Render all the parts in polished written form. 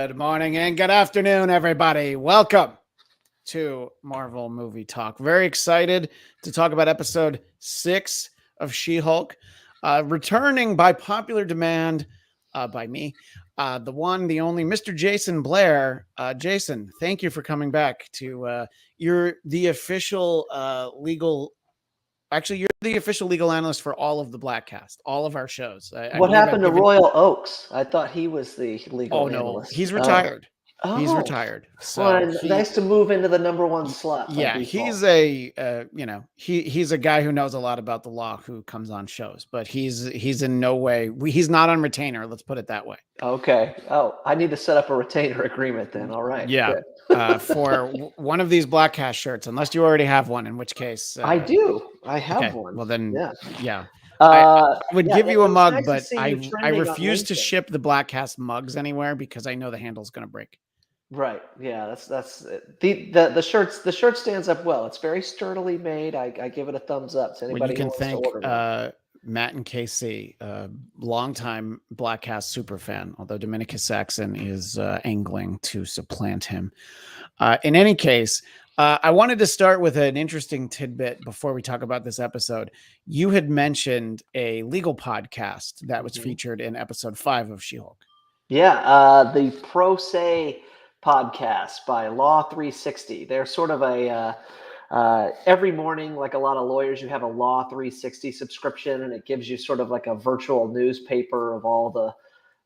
Good morning and good afternoon, everybody. Welcome to Marvel Movie Talk. Very excited to talk about episode 6 of She-Hulk. Returning by popular demand by me, the one, the only, Mr. Jason Blair. Jason, thank you for coming back to you're the official legal. Actually, you're the official legal analyst for all of the Blackcast, all of our shows. What happened to Royal Oaks? I thought he was the legal analyst. He's retired. He's Oh. retired. So Well, nice to move into the number one slot. Yeah, he's a he's a guy who knows a lot about the law who comes on shows, but he's in no way he's not on retainer. Let's put it that way. Okay. Oh, I need to set up a retainer agreement then. All right. Yeah. For one of these Blackcast shirts, unless you already have one, in which case I do. I have one. Well then, yeah. I would give you a mug, nice but I refuse to LinkedIn. ship the Blackcast mugs anywhere because I know the handle's going to break. Right. Yeah. That's the shirts. The shirt stands up well. It's very sturdily made. I give it a thumbs up to anybody who wants to order one. Matt and KC, longtime Blackcast super fan, although Dominicus Saxon is angling to supplant him. In any case, I wanted to start with an interesting tidbit before we talk about this episode. You had mentioned a legal podcast that was featured in episode 5 of She-Hulk. Yeah, the Pro Se podcast by Law 360. They're sort of a every morning, like a lot of lawyers, you have a Law 360 subscription, and it gives you sort of like a virtual newspaper of all the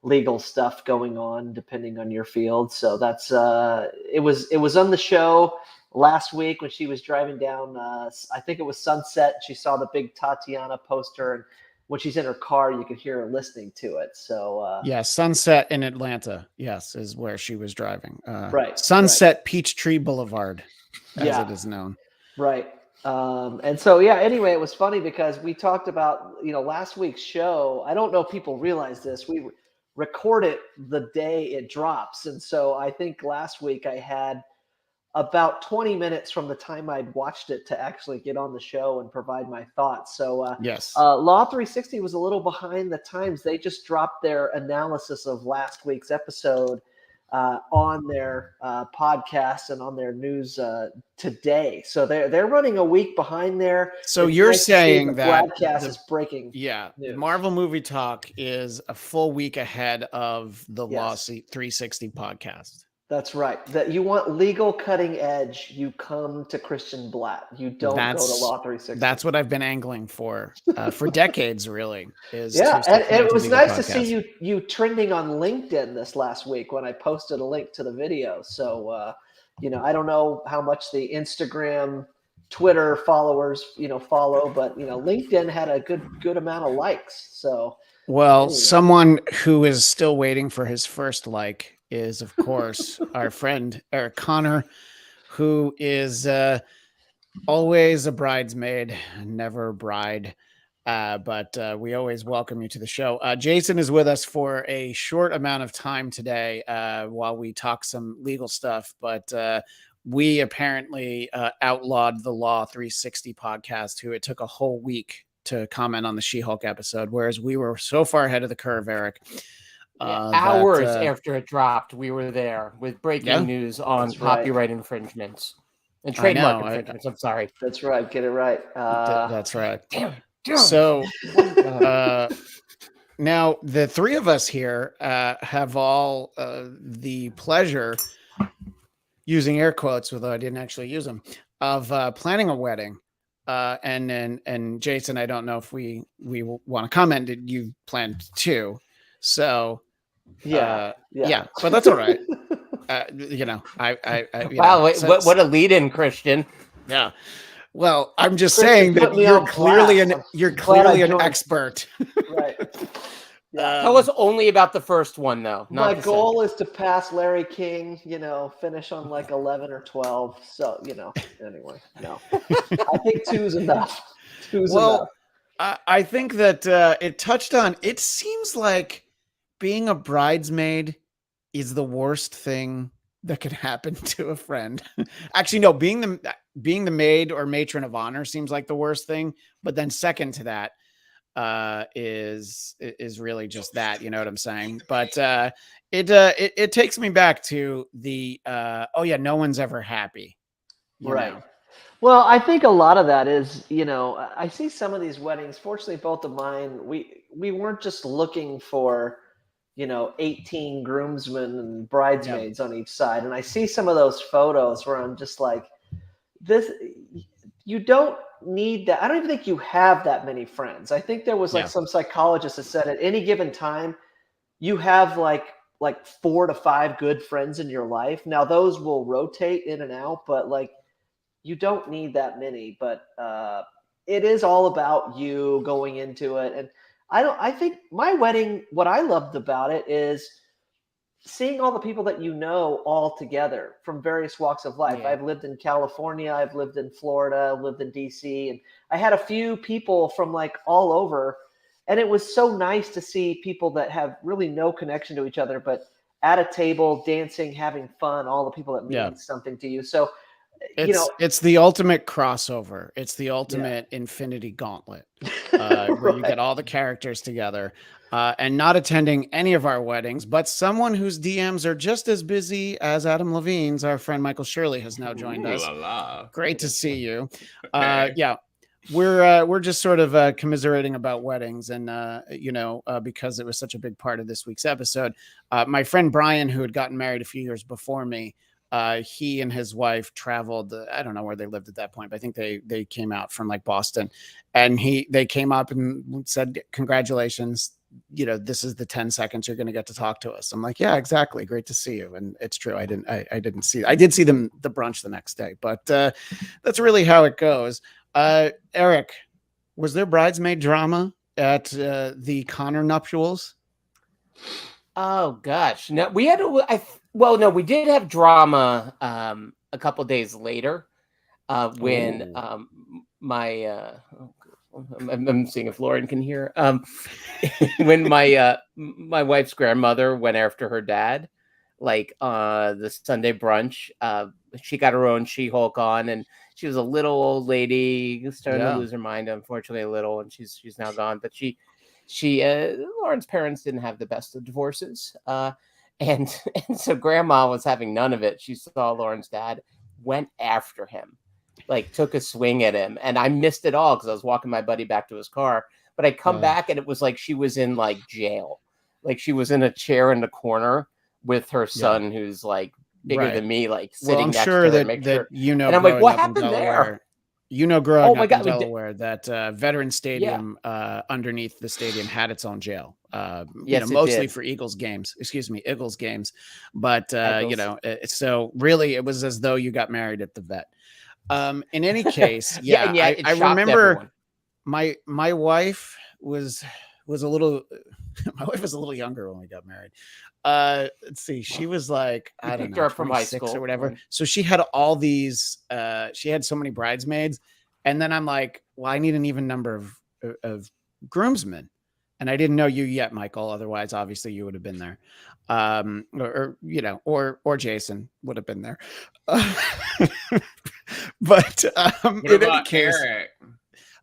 legal stuff going on depending on your field. So that's it was on the show last week when she was driving down I think it was Sunset. She saw the big Tatiana poster, and when she's in her car, you can hear her listening to it. So Sunset in Atlanta, yes, is where she was driving. Right. Sunset Peachtree Boulevard, as it is known. Right. And so, anyway, it was funny because we talked about, last week's show. I don't know if people realize this. We record it the day it drops. And so I think last week I had about 20 minutes from the time I'd watched it to actually get on the show and provide my thoughts. So yes, Law 360 was a little behind the times. They just dropped their analysis of last week's episode on their podcast and on their news today. So they're running a week behind there. So you're saying that broadcast is breaking. Yeah, news. Marvel Movie Talk is a full week ahead of the Law 360 podcast. That's right. That you want legal cutting edge, you come to Christian Blatt. You don't go to Law 360. That's what I've been angling for decades, really. And it was nice to see you trending on LinkedIn this last week when I posted a link to the video. So, I don't know how much the Instagram, Twitter followers, follow, but LinkedIn had a good amount of likes. So, anyway. Someone who is still waiting for his first like is, of course, our friend Eric Connor, who is always a bridesmaid, never a bride. But we always welcome you to the show. Jason is with us for a short amount of time today while we talk some legal stuff. But we apparently outlawed the Law 360 podcast, who it took a whole week to comment on the She-Hulk episode, whereas we were so far ahead of the curve, Eric. Hours after it dropped, we were there with breaking news on copyright infringements and trademark infringements. I'm sorry. That's right. Get it right. That's right. Damn. So now the three of us here have all the pleasure, using air quotes, although I didn't actually use them, of planning a wedding. And Jason, I don't know if we want to comment. You planned too. So yeah, but that's all right. Wow, what a lead-in, Christian. Yeah. Well, I'm just saying that you're clearly an expert. Right. Tell us only about the first one, though. My goal is to pass Larry King, finish on like 11 or 12. So, anyway, no. I think 2's enough. Enough. I think that it touched on, it seems like being a bridesmaid is the worst thing that could happen to a friend. Actually, no, being the maid or matron of honor seems like the worst thing. But then second to that, is really just that, you know what I'm saying? But it takes me back to the oh yeah, no one's ever happy, right know? Well, I think a lot of that is, I see some of these weddings. Fortunately, both of mine, we weren't just looking for 18 groomsmen and bridesmaids on each side. And I see some of those photos where I'm just like, this, you don't need that. I don't even think you have that many friends. I think there was like some psychologist that said at any given time, you have like 4 to 5 good friends in your life. Now those will rotate in and out, but like you don't need that many. But it is all about you going into it. And I think my wedding, what I loved about it is seeing all the people that all together from various walks of life. I've lived in California, I've lived in Florida, I've lived in DC, and I had a few people from like all over. And it was so nice to see people that have really no connection to each other, but at a table, dancing, having fun, all the people that mean something to you. So, it's the ultimate crossover. It's the ultimate Infinity Gauntlet, where you get all the characters together. And not attending any of our weddings, but someone whose DMs are just as busy as Adam Levine's, our friend Michael Shirley, has now joined us. Great to see you. Yeah, we're just sort of commiserating about weddings, and because it was such a big part of this week's episode. My friend Brian, who had gotten married a few years before me, he and his wife traveled. I don't know where they lived at that point, but I think they came out from like Boston, and they came up and said, "Congratulations. This is the 10 seconds you're going to get to talk to us." I'm like, yeah, exactly. Great to see you. And it's true. I didn't see, I did see them, the brunch the next day, but that's really how it goes. Eric, was there bridesmaid drama at the Connor nuptials? Oh gosh. No, we had no, we did have drama a couple days later when my I'm seeing if Lauren can hear. When my wife's grandmother went after her dad, like the Sunday brunch, she got her own She-Hulk on, and she was a little old lady starting to lose her mind, unfortunately, a little, and she's now gone. But she Lauren's parents didn't have the best of divorces, and so Grandma was having none of it. She saw Lauren's dad, went after him. Like took a swing at him, and I missed it all because I was walking my buddy back to his car. But I come back and it was like she was in like jail, like she was in a chair in the corner with her son, who's like bigger than me, like sitting next to her. That and I'm like, what happened there? Growing up in Delaware, that Veterans Stadium underneath the stadium had its own jail. Mostly for Eagles games. But so really, it was as though you got married at the vet. In any case, I remember my wife was a little my wife was a little younger when we got married. Let's see, she was like, I don't know, from high school or whatever. So she had all these she had so many bridesmaids, and then I'm like, well, I need an even number of groomsmen. And I didn't know you yet, Michael. Otherwise, obviously, you would have been there, or Jason would have been there. But in any case, Eric?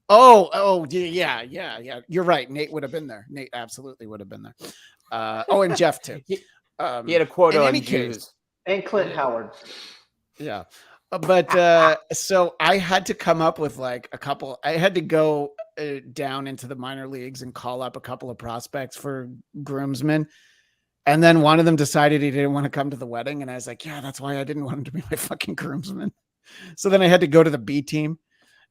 Yeah. You're right. Nate would have been there. Nate absolutely would have been there. And Jeff too. He had a quota on Jews. And Clint Howard. Yeah. But so I had to come up with like a couple. I had to go down into the minor leagues and call up a couple of prospects for groomsmen. And then one of them decided he didn't want to come to the wedding. And I was like, yeah, that's why I didn't want him to be my fucking groomsman. So then I had to go to the B team.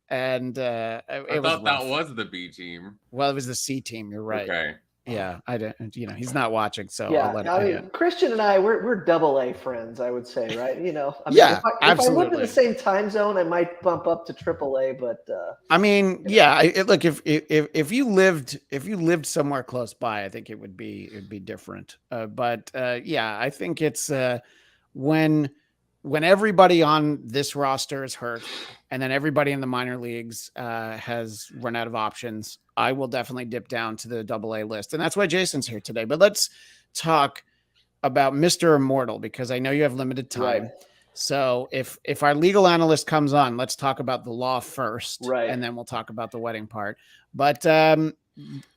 And I thought that was the B team. Well, it was the C team. You're right. Okay. Yeah, I didn't. He's not watching, so yeah. I'll let him. Christian and I, we're AA friends, I would say, right? Absolutely. If I lived in the same time zone, I might bump up to AAA. But look, if you lived somewhere close by, I think it'd be different. I think it's when everybody on this roster is hurt, and then everybody in the minor leagues has run out of options, I will definitely dip down to the AA list. And that's why Jason's here today. But let's talk about Mr. Immortal, because I know you have limited time. Right. So if our legal analyst comes on, let's talk about the law first, right, and then we'll talk about the wedding part. But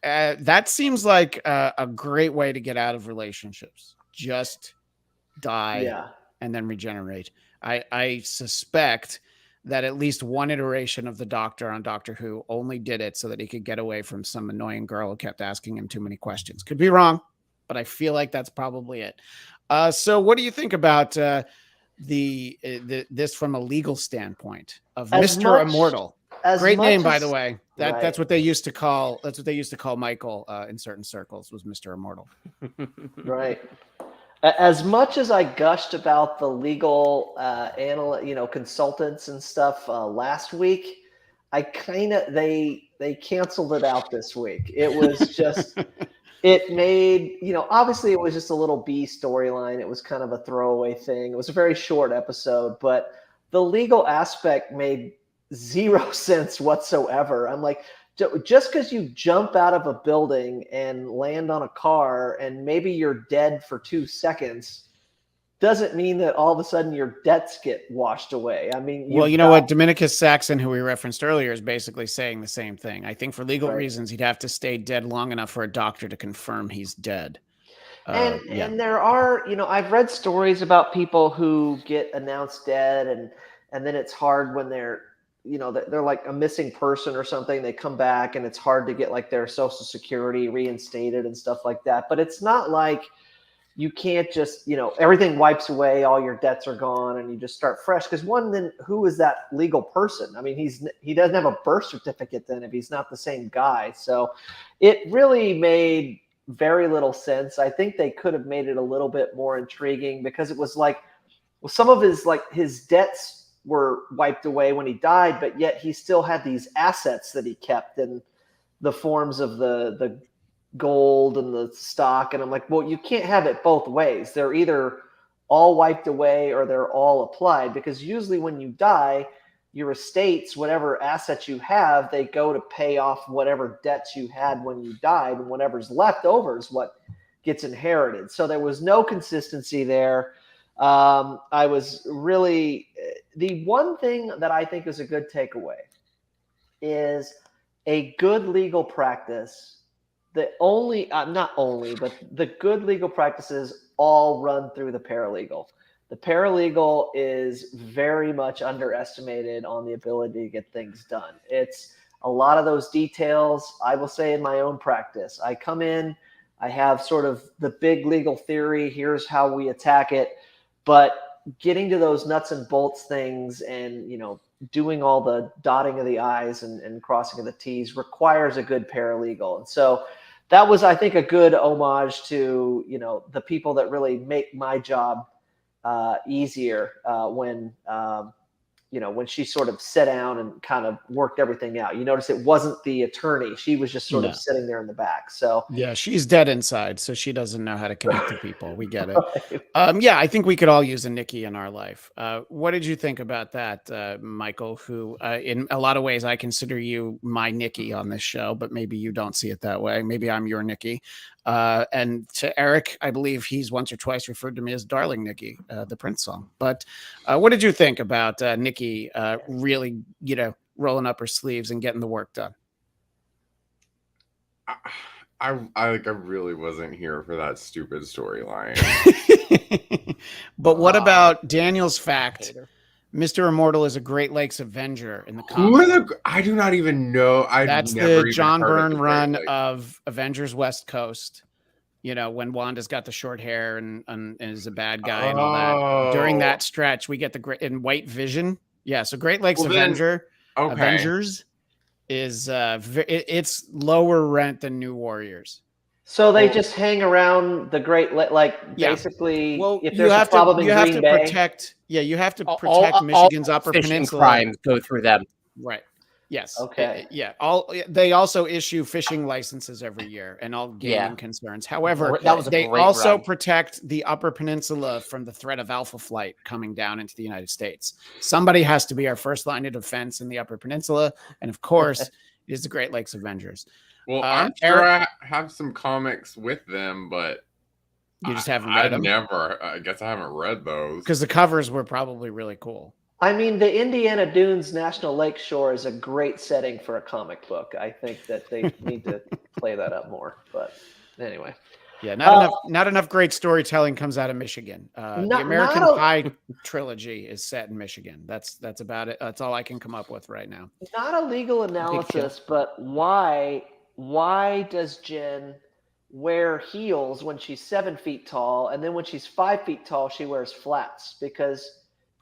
That seems like a great way to get out of relationships. Just die Yeah. and then regenerate. I suspect that at least one iteration of the Doctor on Doctor Who only did it so that he could get away from some annoying girl who kept asking him too many questions. Could be wrong, but I feel like that's probably it. So what do you think about this from a legal standpoint of Mr. Immortal? Great name, by the way. That's what they used to call Michael in certain circles, was Mr. Immortal. Right. As much as I gushed about the legal consultants and stuff last week, I kind of they canceled it out this week. It was just it made, obviously it was just a little B storyline. It was kind of a throwaway thing. It was a very short episode, but the legal aspect made zero sense whatsoever. I'm like, just because you jump out of a building and land on a car and maybe you're dead for 2 seconds doesn't mean that all of a sudden your debts get washed away. I mean, well, you know what? Dominicus Saxon, who we referenced earlier, is basically saying the same thing. I think for legal reasons, he'd have to stay dead long enough for a doctor to confirm he's dead. And there are, I've read stories about people who get announced dead and then it's hard when they're like a missing person or something. They come back and it's hard to get like their Social Security reinstated and stuff like that. But it's not like you can't just, everything wipes away, all your debts are gone and you just start fresh. Because then who is that legal person? I mean, he doesn't have a birth certificate then if he's not the same guy. So it really made very little sense. I think they could have made it a little bit more intriguing because it was like, well, some of his debts were wiped away when he died, but yet he still had these assets that he kept in the forms of the gold and the stock. And I'm like, well, you can't have it both ways. They're either all wiped away or they're all applied, because usually when you die, your estates, whatever assets you have, they go to pay off whatever debts you had when you died, and whatever's left over is what gets inherited. So there was no consistency there. I was really, the one thing that I think is a good takeaway is a good legal practice. The good legal practices all run through the paralegal. The paralegal is very much underestimated on the ability to get things done. It's a lot of those details. I will say in my own practice, I come in, I have sort of the big legal theory. Here's how we attack it. But getting to those nuts and bolts things and, doing all the dotting of the I's and crossing of the T's requires a good paralegal. And so that was, I think, a good homage to, the people that really make my job easier when she sort of sat down and kind of worked everything out. You notice it wasn't the attorney. She was just sort of sitting there in the back. So yeah, she's dead inside, so she doesn't know how to connect to people. We get it. I think we could all use a Nikki in our life. What did you think about that, Michael, who in a lot of ways I consider you my Nikki on this show, but maybe you don't see it that way. Maybe I'm your Nikki. And to Eric, I believe he's once or twice referred to me as Darling Nikki, the Prince song. But what did you think about Nikki really, rolling up her sleeves and getting the work done? I really wasn't here for that stupid storyline. But what about Daniel's fact? Mr. Immortal is a Great Lakes Avenger in the comics. I do not even know. That's the John Byrne run of Avengers West Coast. When Wanda's got the short hair and is a bad guy and all that. During that stretch, we get in White Vision. Yeah, so Great Lakes Avengers is it's lower rent than New Warriors. So they just hang around the Great basically. Well, if there's a problem in Green Bay, protect. Yeah, you have to protect Michigan's Upper Peninsula. Crimes go through them. Right. Yes. Okay. They also issue fishing licenses every year and all gaming concerns. However, they also protect the Upper Peninsula from the threat of Alpha Flight coming down into the United States. Somebody has to be our first line of defense in the Upper Peninsula, and of course, it is the Great Lakes Avengers. Well, I'm sure I have some comics with them, but you just haven't read them. I guess I haven't read those because the covers were probably really cool. I mean, the Indiana Dunes National Lake Shore is a great setting for a comic book. I think that they need to play that up more. But anyway, Yeah, uh, not enough great storytelling comes out of Michigan. The not American not a, Pie trilogy is set in Michigan. That's about it. That's all I can come up with right now. not a legal Big chill. analysis, but why does Jen wear heels when she's 7 feet tall, and then when she's 5 feet tall, she wears flats? Because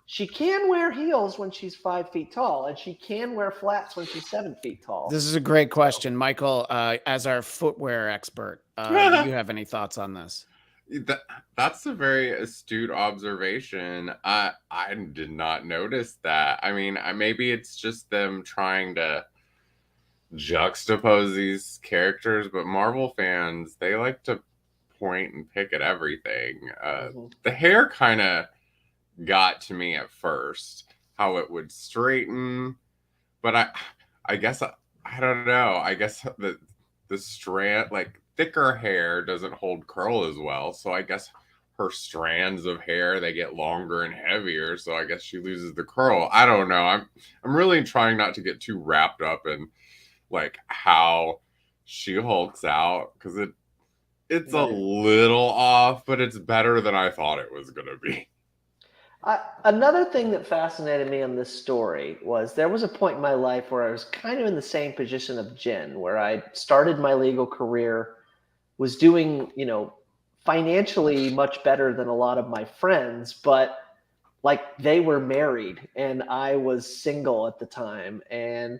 she can wear heels when she's 5 feet tall, and she can wear flats when she's 7 feet tall. This is a great question, Michael. As our footwear expert, do you have any thoughts on this? That's a very astute observation. I did not notice that. I mean, maybe it's just them trying to juxtapose these characters, but Marvel fans, they like to point and pick at everything. The hair kind of got to me at first, how it would straighten, but I guess I don't know. I guess the strand, like thicker hair, doesn't hold curl as well. So I guess her strands of hair, they get longer and heavier. So I guess she loses the curl. I don't know. I'm really trying not to get too wrapped up in like how she hulks out, because it's a little off, but it's better than I thought it was gonna be. Another thing that fascinated me on this story was there was a point in my life where I was kind of in the same position of Jen, where I started my legal career, was doing, financially much better than a lot of my friends, but like they were married and I was single at the time. And,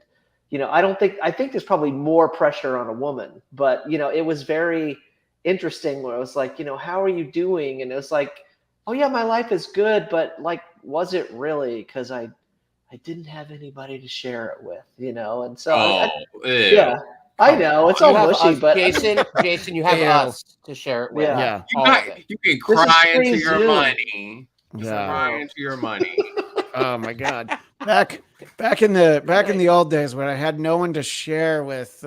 I think there's probably more pressure on a woman, but, it was very interesting where I was like, how are you doing? And it was like, oh yeah, my life is good, but like, was it really? Because I didn't have anybody to share it with, and so yeah, I know it's all mushy, but Jason, you have us to share it with. Yeah. You can cry into your Zoom. money. Yeah. Cry into your money. Oh my God! Back in the old days when I had no one to share with,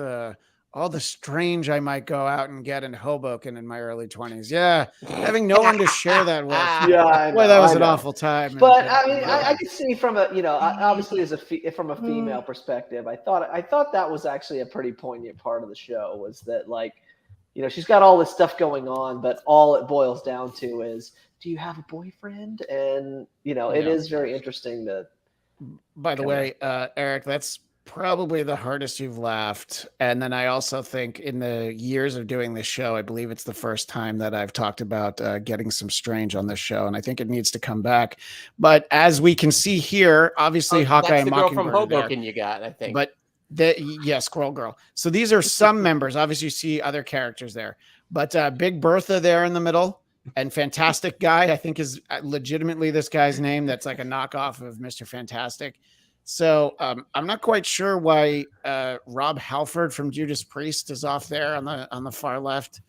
all the strange I might go out and get in Hoboken in my early 20s. Yeah, having no one to share that with. Yeah, Boy, that was an awful time. But I mean, I could see from a, obviously from a female perspective, I thought that was actually a pretty poignant part of the show, was that like, she's got all this stuff going on, but all it boils down to is, do you have a boyfriend? And it is very interesting to. By the way, Eric, that's probably the hardest you've laughed. And then I also think in the years of doing this show, I believe it's the first time that I've talked about getting some strange on this show, and I think it needs to come back. But as we can see here, obviously Hawkeye and Mockingbird from Hoboken you got, I think. But Squirrel Girl. So these are some members. Obviously, you see other characters there, but Big Bertha there in the middle, and Fantastic Guy, I think, is legitimately this guy's name. That's like a knockoff of Mr. Fantastic. So I'm not quite sure why Rob Halford from Judas Priest is off there on the far left,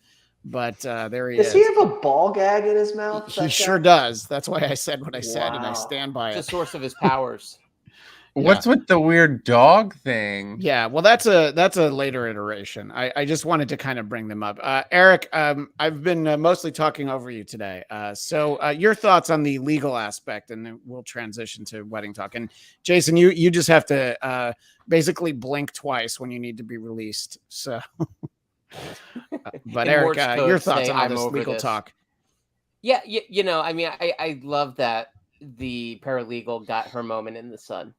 but there he is. Does he have a ball gag in his mouth? He sure does. That's why I said what I said, and I stand by it. It's the source of his powers. What's with the weird dog thing? Yeah, well, that's a later iteration. I just wanted to kind of bring them up. Eric, I've been mostly talking over you today. So your thoughts on the legal aspect, and then we'll transition to wedding talk. And Jason, you just have to basically blink twice when you need to be released. So, but Eric, your thoughts on all this legal talk? Yeah, I mean, I love that the paralegal got her moment in the sun.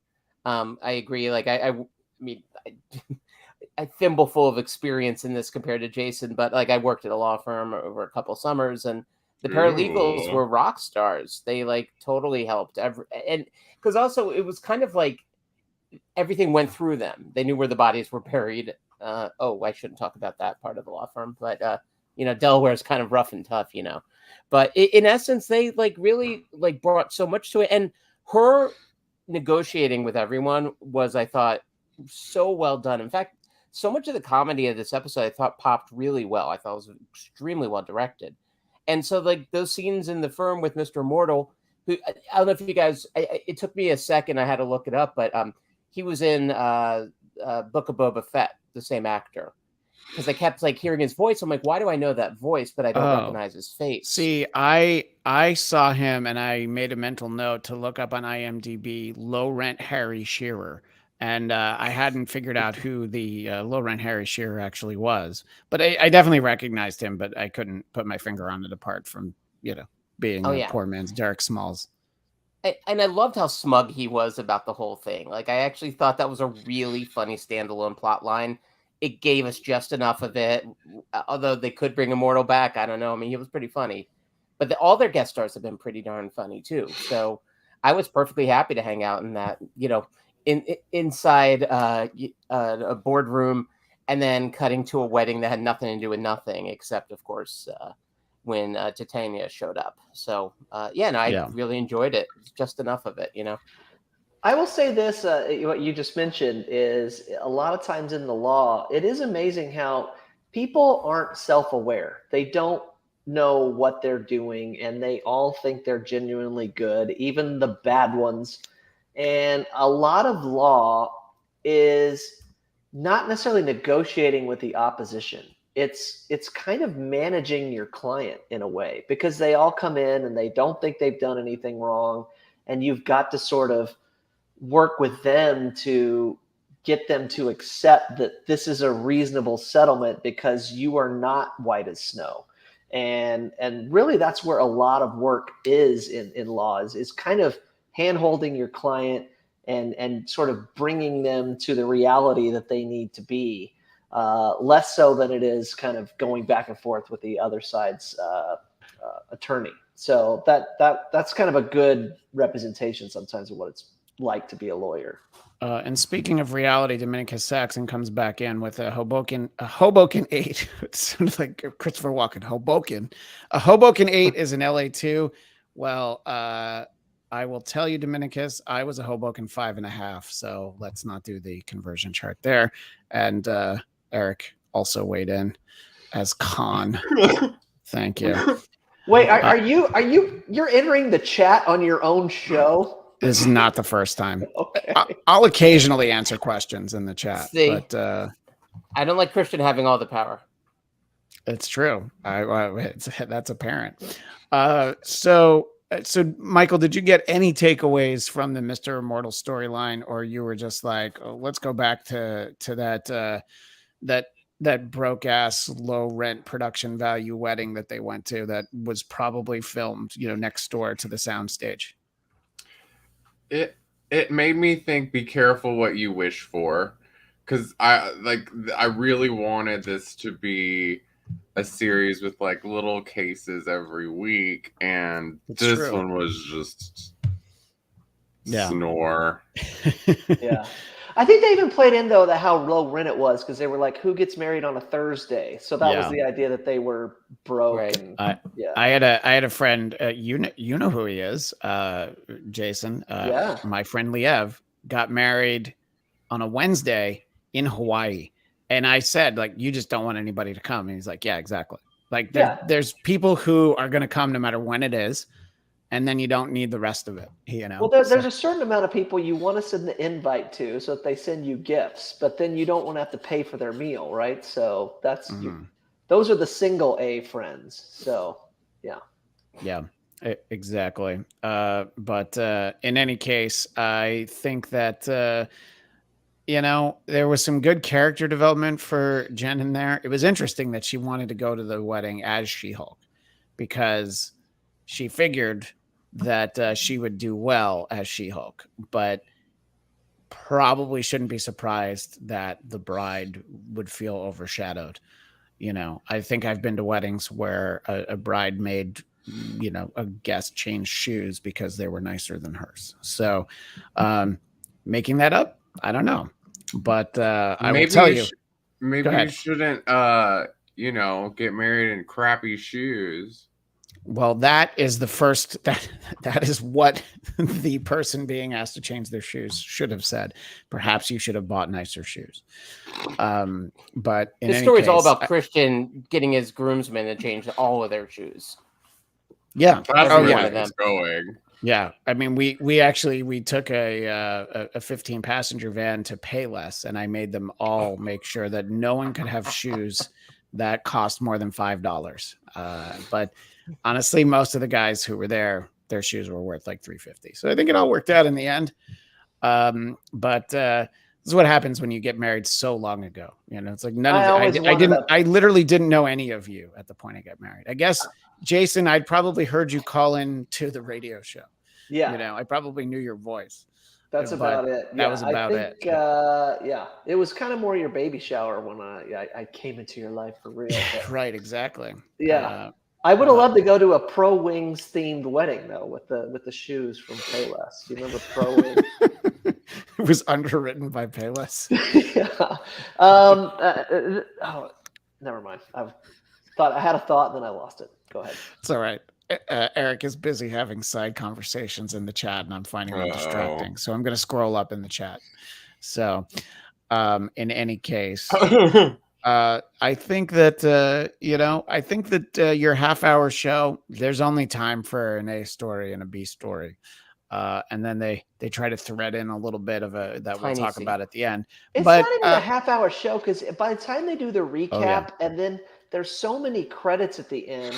I agree. Like, I mean, I thimble full of experience in this compared to Jason, but like I worked at a law firm over a couple summers, and the paralegals were rock stars. They like totally helped and because also it was kind of like everything went through them. They knew where the bodies were buried. I shouldn't talk about that part of the law firm, but Delaware is kind of rough and tough, but in essence, they like really like brought so much to it, and her negotiating with everyone was, I thought, so well done. In fact, so much of the comedy of this episode I thought popped really well. I thought it was extremely well directed. And so like those scenes in the firm with Mr. Immortal, who I don't know if you guys, it took me a second, I had to look it up, but he was in Book of Boba Fett, the same actor. because I kept like hearing his voice. I'm like, why do I know that voice, but I don't Oh. recognize his face? See, I saw him and I made a mental note to look up on IMDb Low Rent Harry Shearer. And I hadn't figured out who the Low Rent Harry Shearer actually was. But I definitely recognized him, but I couldn't put my finger on it apart from, being Oh, a yeah. poor man's Derek Smalls. And I loved how smug he was about the whole thing. Like, I actually thought that was a really funny standalone plot line. It gave us just enough of it. Although they could bring Immortal back. I don't know. I mean, he was pretty funny. But all their guest stars have been pretty darn funny, too. So I was perfectly happy to hang out in that, inside a boardroom and then cutting to a wedding that had nothing to do with nothing, except, of course, when Titania showed up. So, I really enjoyed it. Just enough of it, I will say this, what you just mentioned is a lot of times in the law, it is amazing how people aren't self-aware. They don't know what they're doing, and they all think they're genuinely good, even the bad ones. And a lot of law is not necessarily negotiating with the opposition. It's kind of managing your client in a way, because they all come in and they don't think they've done anything wrong, and you've got to sort of work with them to get them to accept that this is a reasonable settlement because you are not white as snow. And really that's where a lot of work is in laws, is kind of hand-holding your client and sort of bringing them to the reality that they need to be, less so than it is kind of going back and forth with the other side's attorney. So that's kind of a good representation sometimes of what it's like to be a lawyer. And speaking of reality, Dominicus Saxon comes back in with a Hoboken 8. It sounded like Christopher Walken. Hoboken. A Hoboken 8 is an LA 2. Well, I will tell you, Dominicus, I was a Hoboken 5.5. So let's not do the conversion chart there. And Eric also weighed in as Khan. Thank you. Wait, you're entering the chat on your own show? This is not the first time. Okay. I'll occasionally answer questions in the chat, but I don't like Christian having all the power. It's true. That's apparent. So Michael, did you get any takeaways from the Mr. Immortal storyline, or you were just like, oh, let's go back to that broke ass low rent production value wedding that they went to that was probably filmed, next door to the soundstage? It made me think, be careful what you wish for, because I really wanted this to be a series with like little cases every week, and this one was just snore. Yeah. I think they even played in though that how low rent it was, because they were like, who gets married on a Thursday? So that was the idea that they were broke. Right. And, I had a friend, you know who he is, Jason. My friend Liev got married on a Wednesday in Hawaii, and I said, like, you just don't want anybody to come, and he's like, yeah, exactly. Like there's people who are going to come no matter when it is. And then you don't need the rest of it, Well, there's a certain amount of people you want to send the invite to, so that they send you gifts, but then you don't want to have to pay for their meal, right? So that's those are the single A friends. So yeah, exactly. But in any case, I think that there was some good character development for Jen in there. It was interesting that she wanted to go to the wedding as She-Hulk, because she figured that she would do well as She-Hulk, but probably shouldn't be surprised that the bride would feel overshadowed. I think I've been to weddings where a bride made, a guest change shoes because they were nicer than hers. So making that up, I don't know. But I will tell you. Maybe you shouldn't, get married in crappy shoes. Well, that is the first, that is what the person being asked to change their shoes should have said. Perhaps you should have bought nicer shoes. But in this story is all about Christian getting his groomsmen to change all of their shoes. Yeah. That's where it's going. Yeah, I mean, we took a 15 passenger van to Payless, and I made them all make sure that no one could have shoes that cost more than $5. But honestly, most of the guys who were there, their shoes were worth like $350. So I think it all worked out in the end. But this is what happens when you get married so long ago. You know, it's like none I of always it. I wondered didn't. I literally didn't know any of you at the point I got married. I guess Jason, I'd probably heard you call in to the radio show. Yeah, You know, I probably knew your voice. that's but about it. that was about I it. think, yeah, it was kind of more your baby shower when I came into your life for real. But Right, exactly. yeah, I would have loved to go to a Pro Wings themed wedding though, with the shoes from Payless. Do you remember Pro Wings? It was underwritten by Payless. Yeah. Oh, never mind. I had a thought, and then I lost it. Go ahead. It's all right. Eric is busy having side conversations in the chat, and I'm finding them distracting. So I'm going to scroll up in the chat. So, in any case, I think that your half-hour show, there's only time for an A story and a B story. And then they try to thread in a little bit of that we'll talk about at the end. It's but not even a half-hour show, because by the time they do the recap, yeah. and then there's so many credits at the end,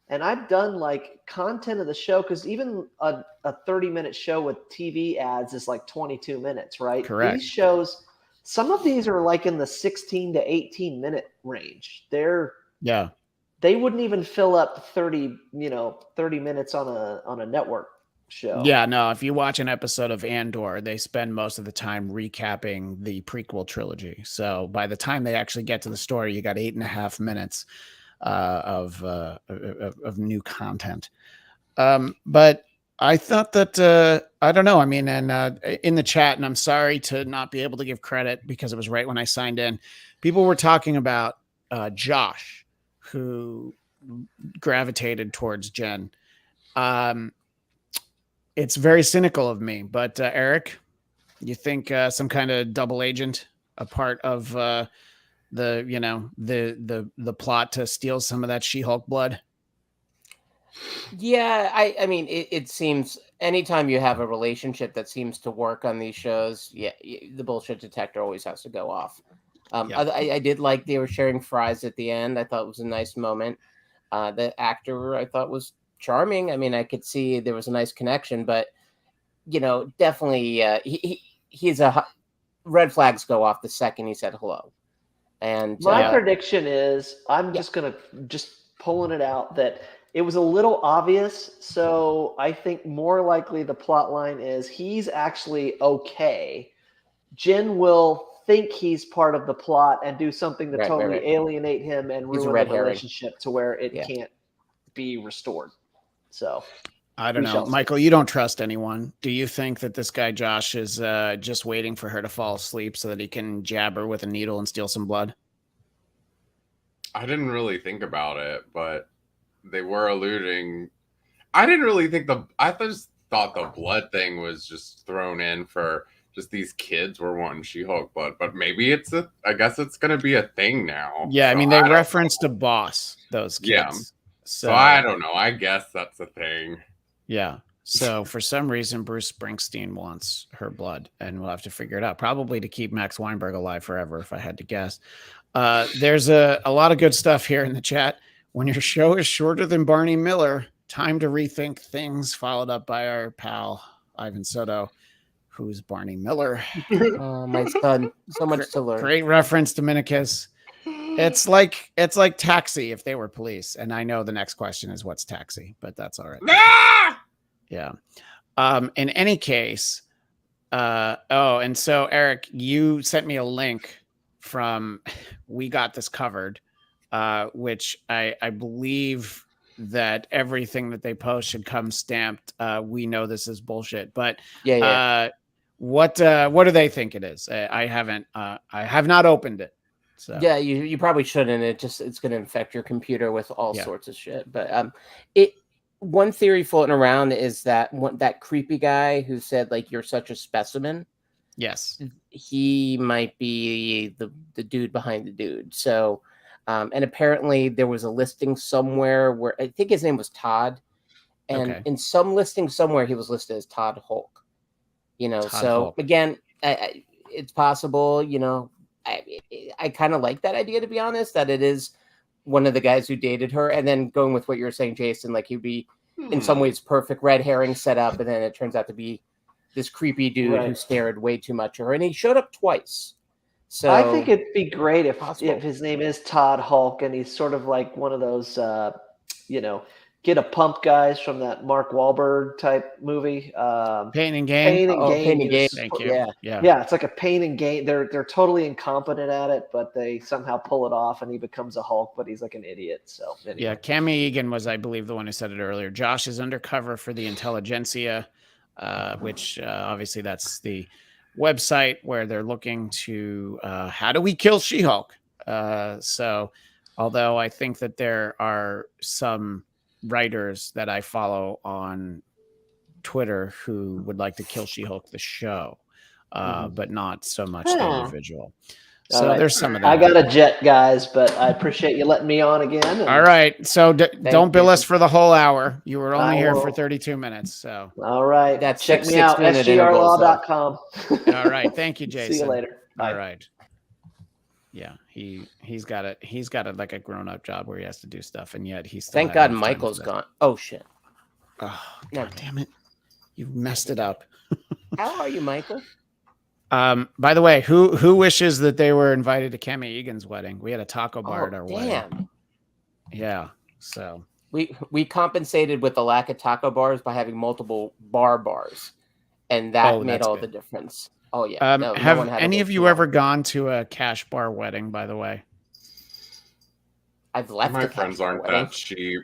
and I've done like content of the show, because even a 30-minute show with TV ads is like 22 minutes, right? Correct. These shows, some of these are like in the 16 to 18-minute range. They wouldn't even fill up 30 minutes on a network show. Yeah, no, if you watch an episode of Andor, they spend most of the time recapping the prequel trilogy. So by the time they actually get to the story, you got 8.5 minutes of new content. But I thought that I don't know. I mean, and in the chat, and I'm sorry to not be able to give credit because it was right when I signed in. People were talking about Josh, who gravitated towards Jen. It's very cynical of me, but Eric, you think some kind of double agent, a part of the plot to steal some of that She-Hulk blood? Yeah, I mean, it seems anytime you have a relationship that seems to work on these shows, the bullshit detector always has to go off. I did like they were sharing fries at the end. I thought it was a nice moment. The actor I thought was charming. I mean, I could see there was a nice connection, but definitely he's red flags go off the second he said hello. And my prediction is, I'm just pulling it out, that it was a little obvious. So I think more likely the plot line is he's actually okay. Jen will think he's part of the plot and do something to totally alienate him and ruin the relationship to where it can't be restored. So I don't know. Michael, you don't trust anyone. Do you think that this guy Josh is just waiting for her to fall asleep so that he can jab her with a needle and steal some blood? I didn't really think about it, but they were alluding. I didn't really think I just thought the blood thing was just thrown in for just these kids were wanting She-Hulk blood, but maybe I guess it's going to be a thing now. Yeah, so I mean, they referenced a boss, those kids. Yeah. So I don't know. I guess that's a thing. Yeah. So for some reason, Bruce Springsteen wants her blood, and we'll have to figure it out. Probably to keep Max Weinberg alive forever, if I had to guess. There's a lot of good stuff here in the chat. When your show is shorter than Barney Miller, time to rethink things. Followed up by our pal Ivan Soto, who's Barney Miller. My son, so much to learn. Great reference, Dominicus. It's like Taxi if they were police. And I know the next question is what's Taxi, but that's all right. Ah! Yeah. In any case, and so Eric, you sent me a link from We Got This Covered, which I believe that everything that they post should come stamped. We know this is bullshit, but what do they think it is? I have not opened it. So. Yeah, you probably shouldn't. It's going to infect your computer with all sorts of shit. But one theory floating around is that that creepy guy who said like you're such a specimen. Yes, he might be the dude behind the dude. So, and apparently there was a listing somewhere where I think his name was Todd, and Okay. in some listing somewhere he was listed as Todd Hulk. Todd So Hulk. again, it's possible. I kind of like that idea, to be honest, that it is one of the guys who dated her, and then going with what you were saying, Jason, like he'd be in some ways perfect red herring set up, and then it turns out to be this creepy dude who Right. stared way too much at her, and he showed up twice. So I think it'd be great if Possible. his name is Todd Hulk and he's sort of like one of those, get a pump guys from that Mark Wahlberg type movie. Pain and Gain. Pain and Gain. Pain and Gain. Thank you. Yeah. Yeah, it's like a Pain and Gain. They're totally incompetent at it, but they somehow pull it off, and he becomes a Hulk, but he's like an idiot. So anyway. Yeah, Cami Egan was, I believe, the one who said it earlier. Josh is undercover for the Intelligentsia, which obviously that's the website where they're looking to how do we kill She-Hulk? So, although I think that there are some writers that I follow on Twitter who would like to kill She-Hulk the show, but not so much the Huh. individual. All So right. there's some of that. I got a jet, guys, but I appreciate you letting me on again. and- All right. So don't bill you. us for the whole hour. You were only I here for won't. 32 minutes. So, All right. That's Check six me out, 6-minute intervals, sgrlaw.com. all right. Thank you, Jason. See you later. Bye. All right. Yeah, he's got it. He's got like a grown up job where he has to do stuff, and yet he's still Thank had God enough time Michael's for that. gone. Oh shit! Oh, Never God damn it! You messed it up. How are you, Michael? By the way, who wishes that they were invited to Cami Egan's wedding? We had a taco bar at our wedding. Damn. Yeah. So We compensated with the lack of taco bars by having multiple bars, and that Oh, made that's all good. the difference. Oh yeah. No have one had any a of you hotel. ever gone to a cash bar wedding? By the way, I've left. My a friends cash aren't wedding. that cheap.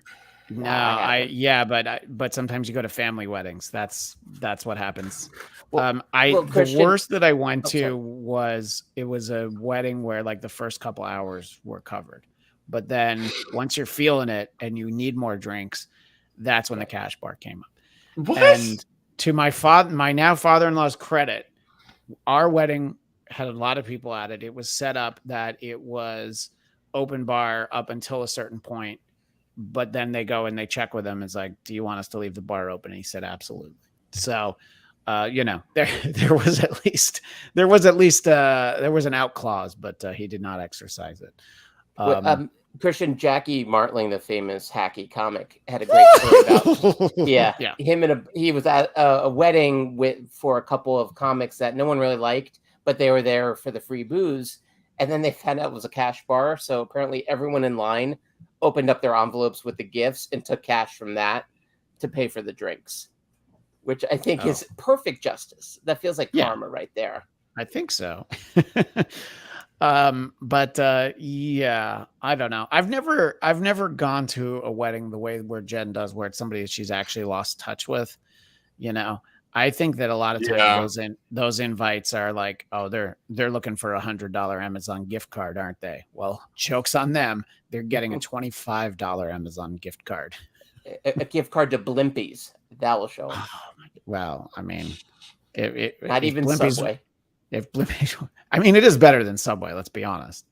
no, I haven't. but sometimes you go to family weddings. That's what happens. Well, The Christian- worst that I went Oh, sorry. to was a wedding where like the first couple hours were covered, but then once you're feeling it and you need more drinks, that's when the cash bar came up. What? And to my now father-in-law's credit, our wedding had a lot of people at it. It was set up that it was open bar up until a certain point, but then they go and they check with him. It's like, do you want us to leave the bar open? And he said, absolutely. So, there was at least an out clause, but he did not exercise it. Christian Jackie Martling, the famous hacky comic, had a great story about. Yeah, he was at a wedding for a couple of comics that no one really liked, but they were there for the free booze, and then they found out it was a cash bar. So apparently, everyone in line opened up their envelopes with the gifts and took cash from that to pay for the drinks, which I think is perfect justice. That feels like karma right there. I think so. Yeah, I don't know. I've never gone to a wedding the way where Jen does, where it's somebody that she's actually lost touch with. I think that a lot of times those invites are like, oh, they're looking for $100 Amazon gift card, aren't they? Well, joke's on them. They're getting a $25 Amazon gift card. A gift card to Blimpies. That will show them. Well, I mean, Not even Blimpies, Subway. If Blimpies, I mean, it is better than Subway. Let's be honest.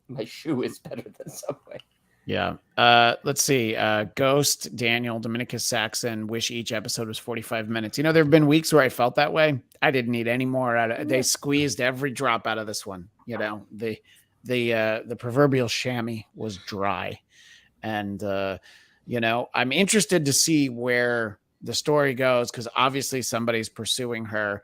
My shoe is better than Subway. Yeah. Let's see. Ghost, Daniel, Dominicus Saxon. Wish each episode was 45 minutes. There have been weeks where I felt that way. I didn't need any more out of it. They squeezed every drop out of this one. The proverbial chamois was dry, and I'm interested to see where the story goes, because obviously somebody's pursuing her,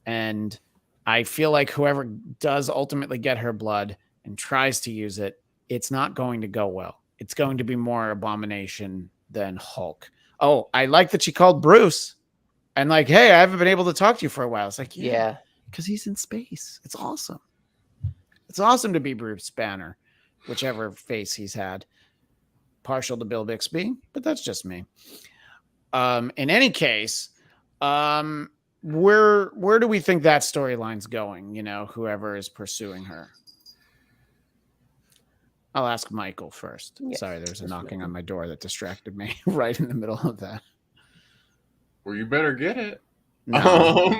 and I feel like whoever does ultimately get her blood and tries to use it, it's not going to go well. It's going to be more Abomination than Hulk. Oh, I like that she called Bruce and like, hey, I haven't been able to talk to you for a while. It's like, yeah, because he's in space. It's awesome. It's awesome to be Bruce Banner, whichever face he's had. Partial to Bill Bixby, but that's just me. In any case, where do we think that storyline's going? Whoever is pursuing her. I'll ask Michael first. Yes, sorry, there's a knocking on my door that distracted me right in the middle of that. Well, you better get it. No.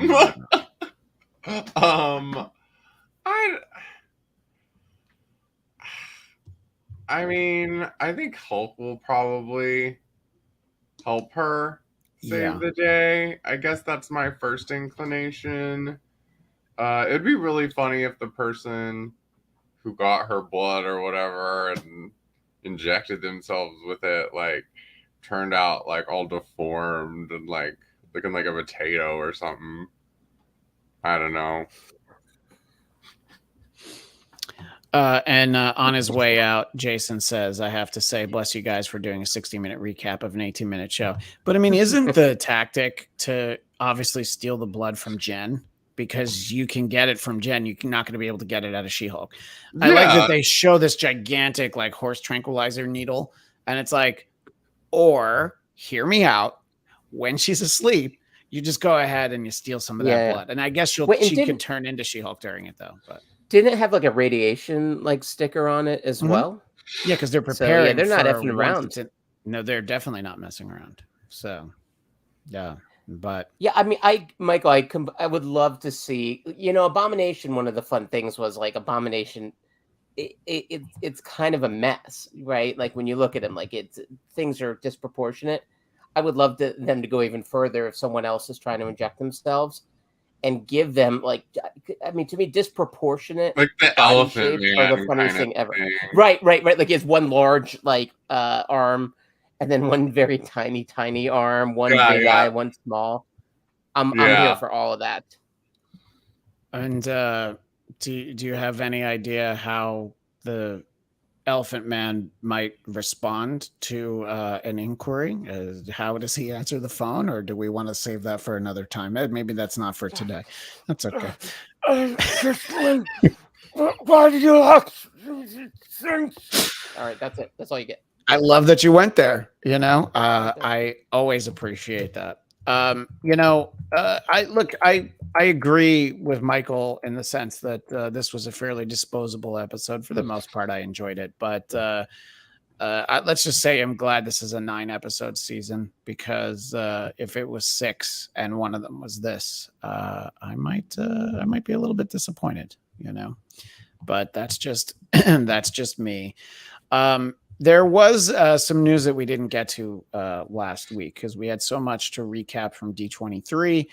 I mean, I think Hulk will probably help her save Yeah. the day. I guess that's my first inclination. It'd be really funny if the person who got her blood or whatever and injected themselves with it, like, turned out like all deformed and like looking like a potato or something. I don't know. And on his way out, Jason says, I have to say, bless you guys for doing a 60-minute recap of an 18-minute show. But I mean, isn't the tactic to obviously steal the blood from Jen? Because you can get it from Jen. You're not going to be able to get it out of She-Hulk. I like that they show this gigantic like horse tranquilizer needle. And it's like, or hear me out. When she's asleep, you just go ahead and you steal some of that blood. And I guess she can turn into She-Hulk during it though. But didn't it have like a radiation like sticker on it as well? Yeah, because they're preparing. So, they're not effing around. No, they're definitely not messing around. So, yeah, but yeah, I mean, Michael, I would love to see. Abomination. One of the fun things was like Abomination. It's kind of a mess, right? Like when you look at him, like things are disproportionate. I would love them to go even further if someone else is trying to inject themselves. And give them to me, disproportionate. Like the elephant man are the funniest thing ever. Right. Like he has one large arm, and then one very tiny arm, one big eye, one small. I'm here for all of that. And do you have any idea how the Elephant Man might respond to an inquiry? How does he answer the phone, or do we want to save that for another time? Maybe that's not for today. That's okay. Why do you have all right, that's it. That's all you get. I love that you went there. I always appreciate that. I agree with Michael in the sense that this was a fairly disposable episode. For the most part, I enjoyed it, but let's just say I'm glad this is a 9-episode season, because if it was 6 and one of them was this, I might be a little bit disappointed, but that's just me. There was some news that we didn't get to last week because we had so much to recap from D23.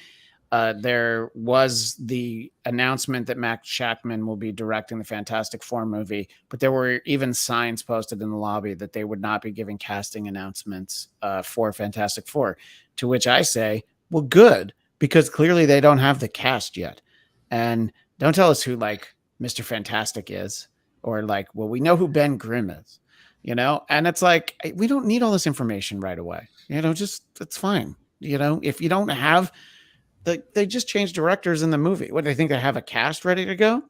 There was the announcement that Matt Shakman will be directing the Fantastic Four movie, but there were even signs posted in the lobby that they would not be giving casting announcements for Fantastic Four, to which I say, well, good, because clearly they don't have the cast yet. And don't tell us who Mr. Fantastic is, or well, we know who Ben Grimm is. And it's like, we don't need all this information right away. Just, it's fine. If you don't have they just changed directors in the movie. What, they think they have a cast ready to go?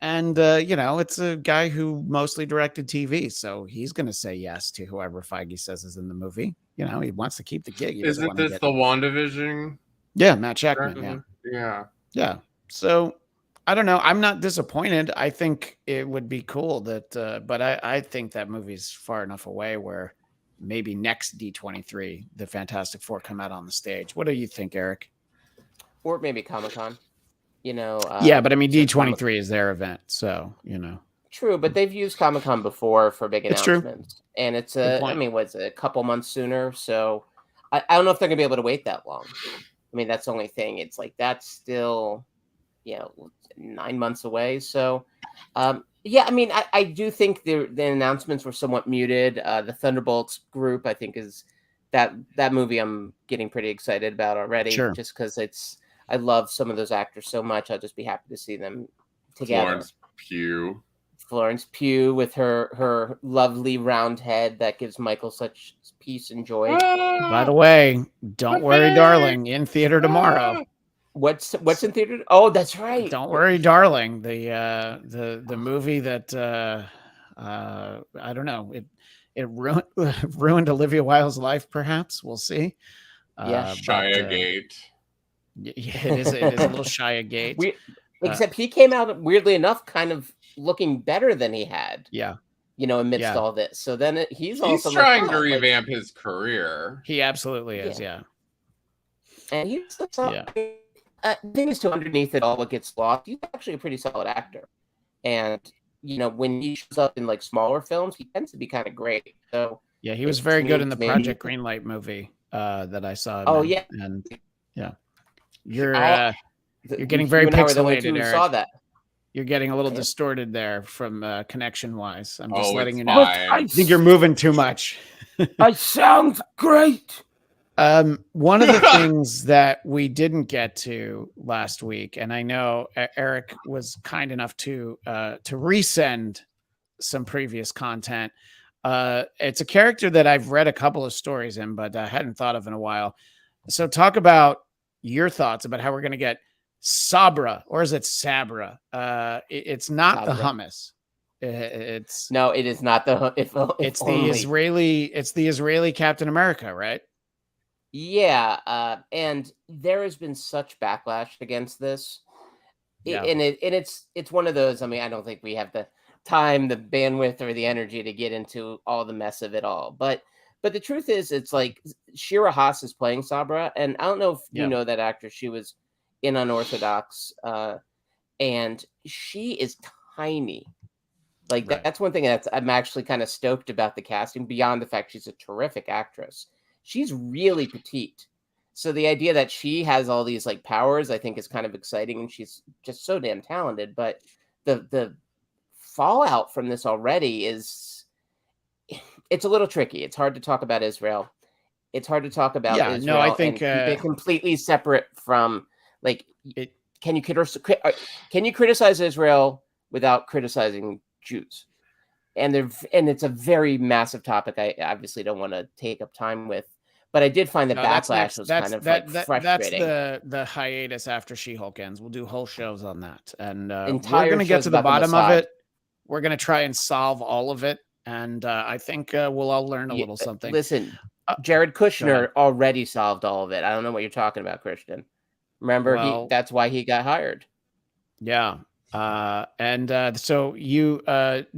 And, it's a guy who mostly directed TV. So he's going to say yes to whoever Feige says is in the movie. He wants to keep the gig. Isn't this the WandaVision? Yeah. Matt Shakman. Yeah. So I don't know. I'm not disappointed. I think it would be cool but I think that movie's far enough away where maybe next D23, the Fantastic Four come out on the stage. What do you think, Eric? Or maybe Comic-Con, yeah, but I mean, D23 is their event, so, True, but they've used Comic-Con before for big announcements. It's true. And it's what's it, a couple months sooner, so I don't know if they're going to be able to wait that long. I mean, that's the only thing. It's that's still, 9 months away. So, yeah, I mean, I do think the announcements were somewhat muted. The Thunderbolts group, I think, is that movie I'm getting pretty excited about already. Sure. Just because I love some of those actors so much. I'll just be happy to see them together. Florence Pugh with her lovely round head that gives Michael such peace and joy. By the way, Don't Worry, Darling, in theater tomorrow. What's in theater? Oh, that's right. Don't Worry, Darling, the movie that I don't know, it ruined Olivia Wilde's life. Perhaps we'll see. Yeah, Shia Gate. Yeah, it is a little Shia Gate. Except he came out, weirdly enough, kind of looking better than he had. Yeah. Amidst all this. So then he's also trying to revamp his career. He absolutely is, yeah. And he's the thing is, underneath it all, what gets lost, he's actually a pretty solid actor. And, when he shows up in smaller films, he tends to be kind of great. So yeah, he was very good in the Project Greenlight movie. that I saw. Oh, in, yeah. and yeah, you're You're getting very you and I were the only pixelated, two who Eric. saw that. You're getting a little Yeah. distorted there from connection wise. I'm just Oh, letting it's you know. fine. I think you're moving too much. I sound great. One of the things that we didn't get to last week, and I know Eric was kind enough to resend some previous content. It's a character that I've read a couple of stories in, but I hadn't thought of in a while. So talk about your thoughts about how we're going to get Sabra, or is it Sabra? It's not Sabra. the hummus. It's No, it is not the. If it's the only. Israeli. It's the Israeli Captain America, right? Yeah, and there has been such backlash against this, Yeah. and it's one of those. I mean, I don't think we have the time, the bandwidth, or the energy to get into all the mess of it all. But the truth is, it's like Shira Haas is playing Sabra, and I don't know if you know that actress. She was in Unorthodox, and she is tiny. Like that's one thing I'm actually kind of stoked about the casting. Beyond the fact she's a terrific actress, she's really petite. So the idea that she has all these like powers, I think, is kind of exciting, and she's just so damn talented. But the fallout from this already is it's a little tricky. It's hard to talk about Israel. It's hard to talk about Israel. No, I think and keep it completely separate from like it. Can you criticize Israel without criticizing Jews? And it's a very massive topic. I obviously don't want to take up time with, but I did find that backlash was kind of frustrating. That's the hiatus after She-Hulk ends. We'll do whole shows on that, and we're going to get to the the bottom of it. We're going to try and solve all of it, and I think we'll all learn a little something. Listen, Jared Kushner already solved all of it. I don't know what you're talking about, Christian. Remember, that's why he got hired. Yeah. So you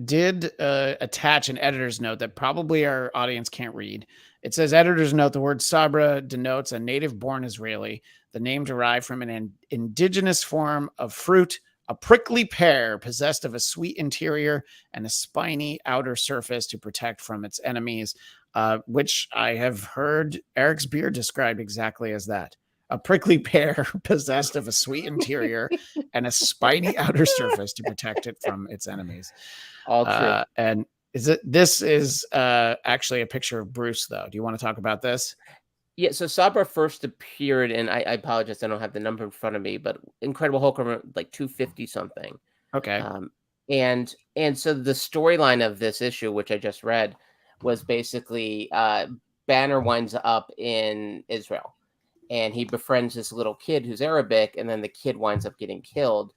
did attach an editor's note that probably our audience can't read. It says, editor's note, the word Sabra denotes a native-born Israeli. The name derived from an indigenous form of fruit, a prickly pear possessed of a sweet interior and a spiny outer surface to protect from its enemies, which I have heard Eric's beard described exactly as that. A prickly pear possessed of a sweet interior and a spiny outer surface to protect it from its enemies. All true. And this is actually a picture of Bruce, though. Do you want to talk about this? Yeah, so Sabra first appeared, and I apologize, I don't have the number in front of me, but Incredible Hulk like 250 something. Okay. And so the storyline of this issue, which I just read, was basically Banner winds up in Israel. And he befriends this little kid who's Arabic, and then the kid winds up getting killed.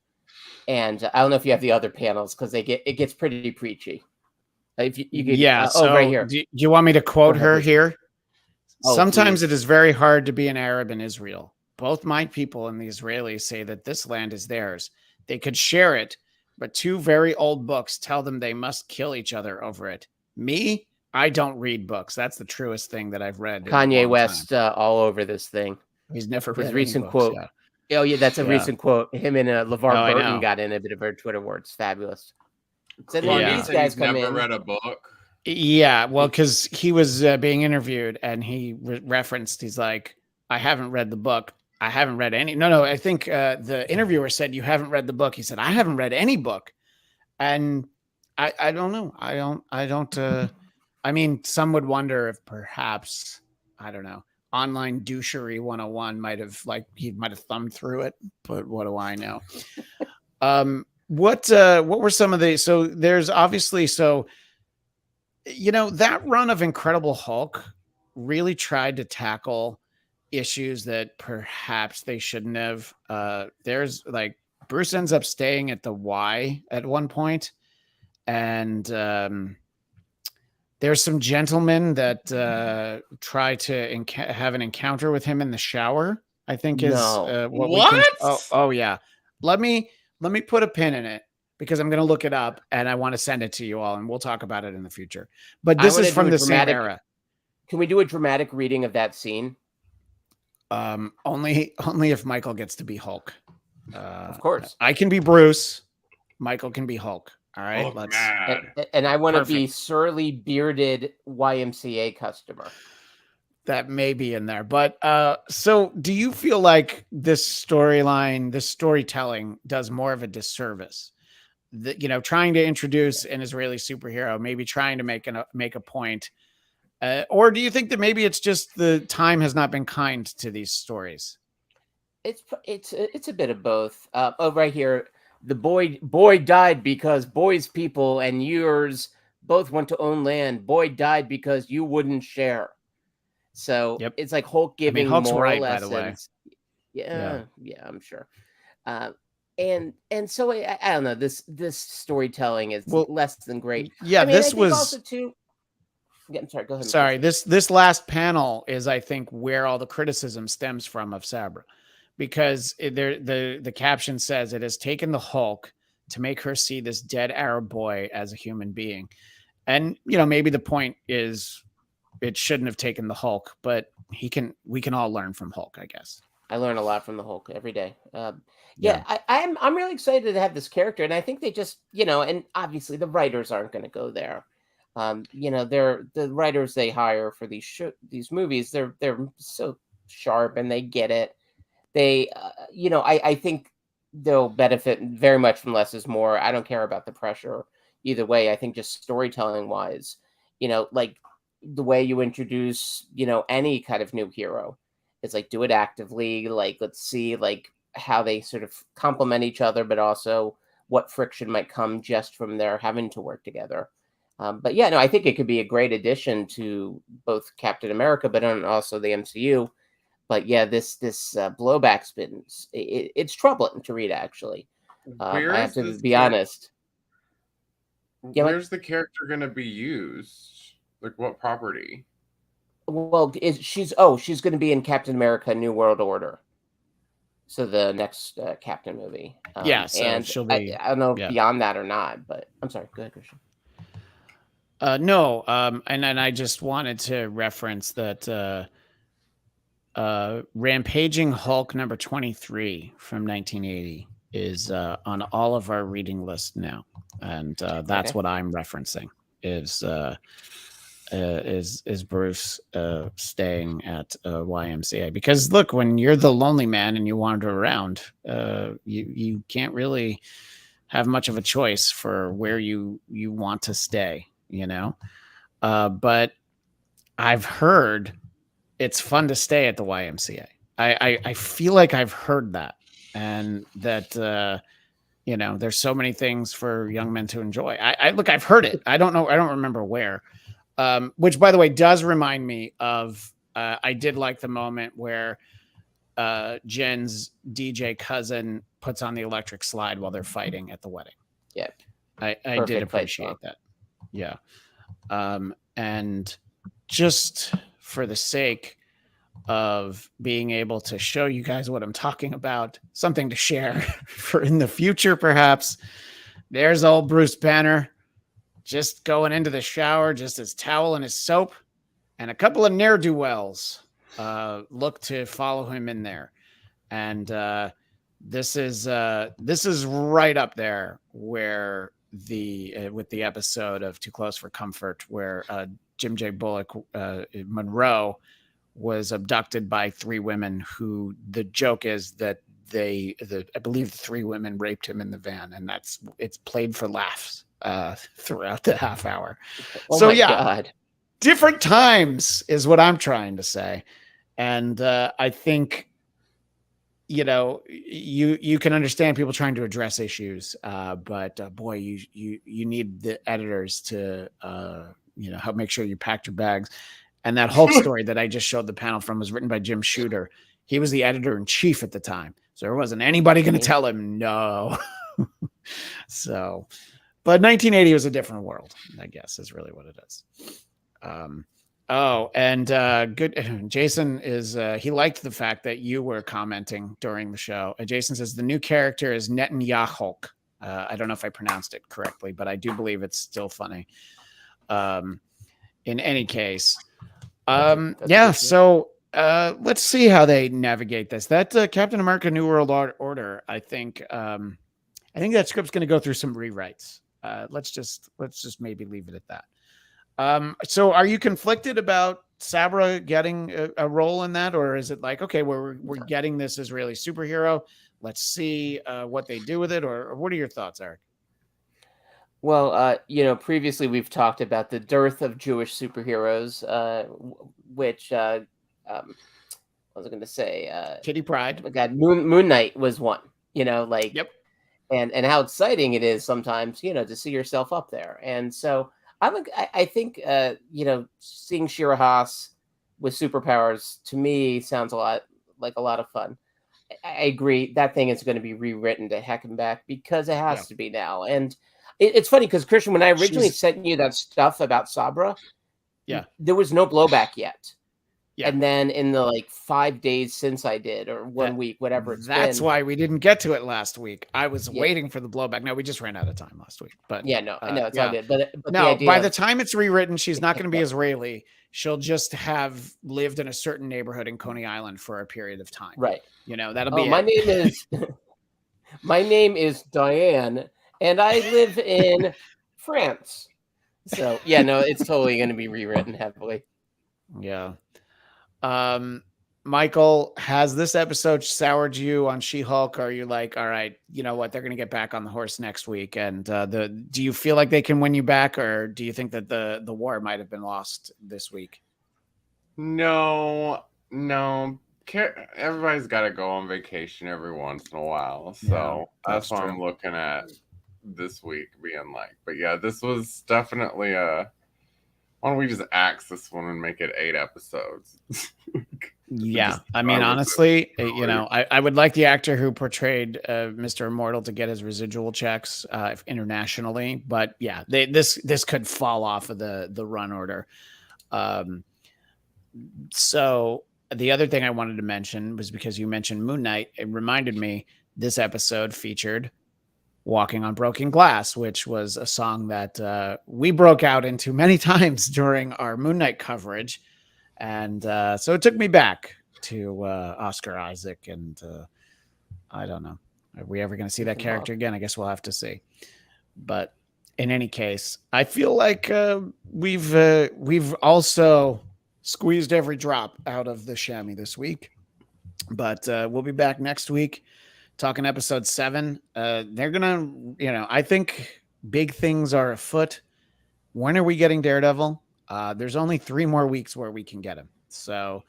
And I don't know if you have the other panels because it gets pretty preachy. If you could, so right here. Do you want me to quote her here? Oh, sometimes please. It is very hard to be an Arab in Israel. Both my people and the Israelis say that this land is theirs. They could share it, but two very old books tell them they must kill each other over it. Me, I don't read books. That's the truest thing that I've read. Kanye West all over this thing. He's never read his recent books, quote. Yeah. Oh yeah, that's a recent quote. Him and LeVar Burton got in a bit of a Twitter war. It's fabulous. So these guys come never in. read a book. Yeah, well, because he was being interviewed and he referenced. He's like, "I haven't read the book. I haven't read any." No. I think the interviewer said, "You haven't read the book." He said, "I haven't read any book," and I don't know. I don't. I mean, some would wonder if perhaps, I don't know, online douchery 101 might have thumbed through it, but what do I know? What were some of the, so there's obviously, that run of Incredible Hulk really tried to tackle issues that perhaps they shouldn't have. There's like Bruce ends up staying at the Y at one point, and there's some gentlemen that try to have an encounter with him in the shower, I think is what we can. Oh yeah. Let me put a pin in it because I'm going to look it up and I want to send it to you all and we'll talk about it in the future. But this is from the same era. Can we do a dramatic reading of that scene? Only if Michael gets to be Hulk. Of course. I can be Bruce. Michael can be Hulk. All right, let's. And I want to be surly bearded YMCA customer. that may be in there. But so do you feel like this storyline, this storytelling does more of a disservice? That, you know, trying to introduce an Israeli superhero, maybe trying to make a point, or do you think that maybe it's just the time has not been kind to these stories? It's a bit of both. Oh, right here, the boy died because Boy's people and yours both want to own land. Boy died because you wouldn't share. So Yep. it's like Hulk I mean, giving Hulk's moral right, by the way. lessons. Yeah. Yeah, I'm sure. Uh, and so I don't know. This storytelling is Well, less than great. yeah, I mean, I this think was also too. Yeah, I'm sorry. Go ahead. sorry. Chris. This last panel is, I think, where all the criticism stems from of Sabra, because the caption says it has taken the Hulk to make her see this dead Arab boy as a human being, and you know, maybe the point is it shouldn't have taken the Hulk, but we can all learn from Hulk, I guess. I learn a lot from the Hulk every day. Yeah. I'm really excited to have this character, and I think they just, you know, and obviously the writers aren't going to go there. You know, they're the writers they hire for these movies. They're so sharp and they get it. They, you know, I think they'll benefit very much from less is more. I don't care about the pressure either way. I think just storytelling wise, you know, like the way you introduce, you know, any kind of new hero, it's like do it actively. Like let's see like how they sort of complement each other, but also what friction might come just from their having to work together. But yeah, no, I think it could be a great addition to both Captain America, but also the MCU. But yeah, this blowback's been it's troubling to read. Actually, Where I is have to this be character? honest. Yeah, Where's the character going to be used? Like what property? well, she's going to be in Captain America: New World Order. So the next Captain movie. Yeah, so and she'll be. I don't know Yeah. beyond that or not, but I'm sorry. Go ahead, Christian. No, and then I just wanted to reference that Rampaging Hulk number 23 from 1980 is on all of our reading lists now, and that's Okay. what I'm referencing is Bruce staying at YMCA, because look, when you're the lonely man and you wander around, you can't really have much of a choice for where you want to stay, you know. But I've heard it's fun to stay at the YMCA. I feel like I've heard that, and that you know, there's so many things for young men to enjoy. Look, I've heard it. I don't know. I don't remember where. Which, by the way, does remind me of. I did like the moment where Jen's DJ cousin puts on the electric slide while they're fighting at the wedding. Yeah, I did Perfect fight appreciate song. that. Yeah. And just for the sake of being able to show you guys what I'm talking about, something to share for in the future, perhaps. There's old Bruce Banner just going into the shower, just his towel and his soap, and a couple of ne'er-do-wells look to follow him in there. And this is right up there where with the episode of Too Close for Comfort, where Jim J. Bullock, Monroe, was abducted by three women who the joke is that I believe the three women raped him in the van, and it's played for laughs throughout the half hour. Oh So my yeah, God. different times is what I'm trying to say. And I think, you know, you can understand people trying to address issues, but boy, you need the editors to you know, help make sure you packed your bags. And that Hulk story that I just showed the panel from was written by Jim Shooter. He was the editor in chief at the time, so there wasn't anybody going to tell him no. So, but 1980 was a different world, I guess, is really what it is. Oh, and good. Jason is he liked the fact that you were commenting during the show. Jason says the new character is Netanyahu. I don't know if I pronounced it correctly, but I do believe it's still funny. In any case, yeah. So let's see how they navigate this. That Captain America: New World Order. I think that script's going to go through some rewrites. Let's just maybe leave it at that. So are you conflicted about Sabra getting a role in that, or is it like, okay, we're getting this Israeli superhero? Let's see what they do with it, or what are your thoughts, Eric? Well, previously we've talked about the dearth of Jewish superheroes, which what was I going to say? Kitty Pryde. Oh my God, Moon Knight was one. Yep. and how exciting it is sometimes, to see yourself up there. And so I think seeing Shira Haas with superpowers to me sounds a lot like a lot of fun. I agree that thing is going to be rewritten to heck and back because it has to be now. And it's funny because Christian, when I originally sent you that stuff about Sabra, there was no blowback yet. Yeah. And then in the 5 days since I did, or 1 week, whatever that's why we didn't get to it last week. I was waiting for the blowback. No, we just ran out of time last week. But I know it's all good. But no, by the time it's rewritten, she's not going to be Israeli. She'll just have lived in a certain neighborhood in Coney Island for a period of time. Right. That'll be. My name is Diane, and I live in France. So it's totally going to be rewritten heavily. Yeah. Michael, has this episode soured you on She-Hulk? Or are you like, all right, you know what? They're going to get back on the horse next week. And do you feel like they can win you back, or do you think that the war might have been lost this week? No. Everybody's got to go on vacation every once in a while. So that's what I'm looking at this week being like. But yeah, this was definitely why don't we just axe this one and make it 8 episodes? Yeah. I mean, honestly, I would like the actor who portrayed Mr. Immortal to get his residual checks internationally. But yeah, this could fall off of the run order. So the other thing I wanted to mention was because you mentioned Moon Knight, it reminded me this episode featured Walking on Broken Glass, which was a song that we broke out into many times during our Moon Knight coverage. And so it took me back to Oscar Isaac. And I don't know. Are we ever going to see that character again? I guess we'll have to see. But in any case, I feel like we've also squeezed every drop out of the chamois this week. But we'll be back next week talking episode 7. They're going to, I think big things are afoot. When are we getting Daredevil? There's only 3 more weeks where we can get him. So,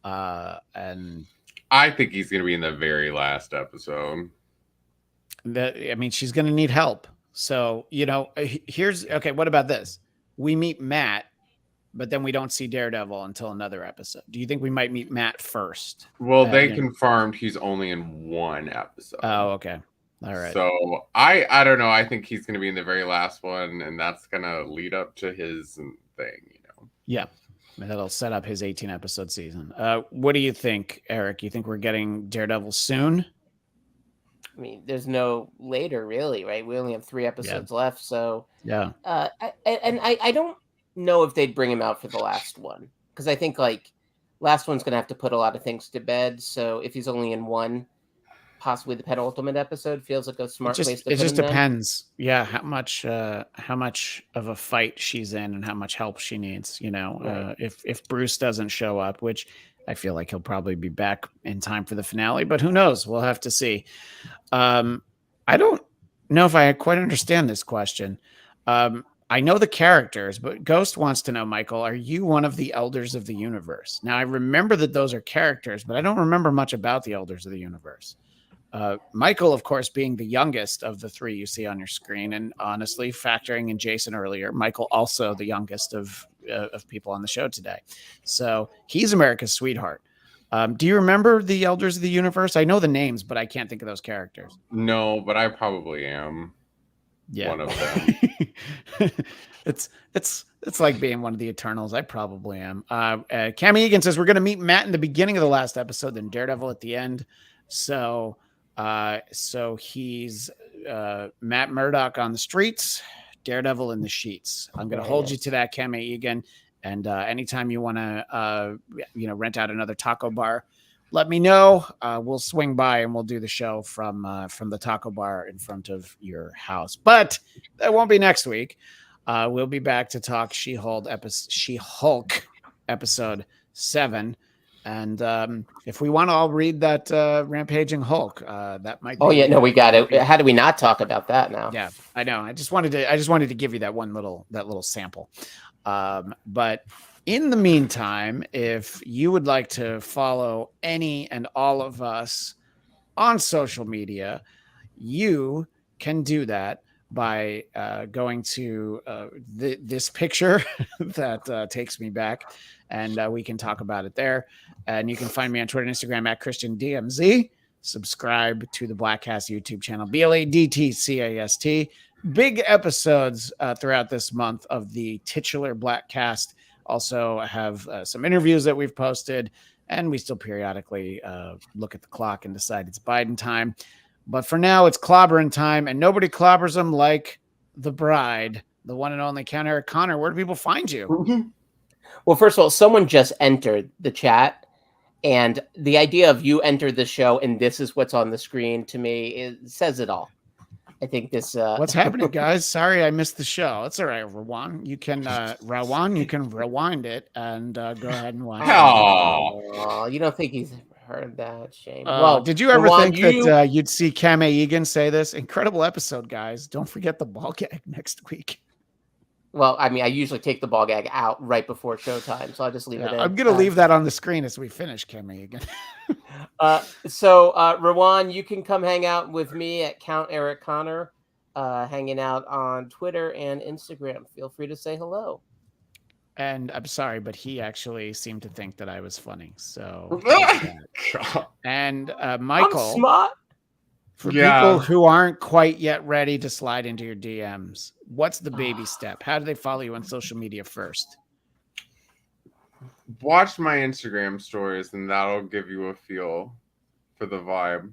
and I think he's going to be in the very last episode. She's going to need help. So, what about this? We meet Matt, but then we don't see Daredevil until another episode. Do you think we might meet Matt first? Well, they confirmed he's only in 1 episode. Oh, okay. All right. So I don't know. I think he's going to be in the very last one, and that's going to lead up to his thing, Yeah. That'll set up his 18-episode season. What do you think, Eric? You think we're getting Daredevil soon? I mean, there's no later, really, right? We only have 3 episodes left, so yeah. I don't know if they'd bring him out for the last one, because I think last one's gonna have to put a lot of things to bed. So if he's only in 1, possibly the penultimate episode feels like a smart place to put him. It just depends. Yeah, how much of a fight she's in and how much help she needs. Right. If Bruce doesn't show up, which I feel like he'll probably be back in time for the finale, but who knows? We'll have to see. I don't know if I quite understand this question. I know the characters, but Ghost wants to know, Michael, are you one of the Elders of the Universe? Now, I remember that those are characters, but I don't remember much about the Elders of the Universe. Michael, of course, being the youngest of the 3 you see on your screen, and honestly, factoring in Jason earlier, Michael also the youngest of people on the show today. So he's America's sweetheart. Do you remember the Elders of the Universe? I know the names, but I can't think of those characters. No, but I probably am. Yeah. One of them. It's like being one of the Eternals. I probably am. Cam Egan says we're going to meet Matt in the beginning of the last episode, then Daredevil at the end. So he's Matt Murdock on the streets, Daredevil in the sheets. I'm going to hold you to that, Cam Egan. And anytime you want to rent out another taco bar, let me know. We'll swing by and we'll do the show from the taco bar in front of your house. But that won't be next week. We'll be back to talk She-Hulk episode 7. And if we want to all read that Rampaging Hulk, that might. Oh be, yeah, no, we got it. How do we not talk about that now? Yeah, I know. I just wanted to give you that little sample. But in the meantime, if you would like to follow any and all of us on social media, you can do that by going to this picture that takes me back, and we can talk about it there. And you can find me on Twitter and Instagram at ChristianDMZ. Subscribe to the Blackcast YouTube channel, BLADTCAST. Big episodes throughout this month of the titular Blackcast. Also have some interviews that we've posted, and we still periodically look at the clock and decide it's Biden time. But for now, it's clobbering time, and nobody clobbers them like the bride, the one and only Count Eric Connor. Where do people find you? Well, first of all, someone just entered the chat, and the idea of you entered the show and this is what's on the screen, to me, it says it all. I think this. What's happening, guys? Sorry, I missed the show. It's all right, Rawan. You can rewind it and go ahead and watch. Oh, you don't think he's heard that? Shame. Well, did you ever Rawan, think that you'd see Kame Egan say this? Incredible episode, guys. Don't forget the ball gag next week. Well, I mean, I usually take the ball gag out right before showtime, so I'll just leave it in. I'm going to leave that on the screen as we finish, Kame Egan. So, Rawan, you can come hang out with me at Count Eric Connor, hanging out on Twitter and Instagram. Feel free to say hello. And I'm sorry, but he actually seemed to think that I was funny. So, and Michael, I'm smart. For people who aren't quite yet ready to slide into your DMs, what's the baby step? How do they follow you on social media first? Watch my Instagram stories, and that'll give you a feel for the vibe.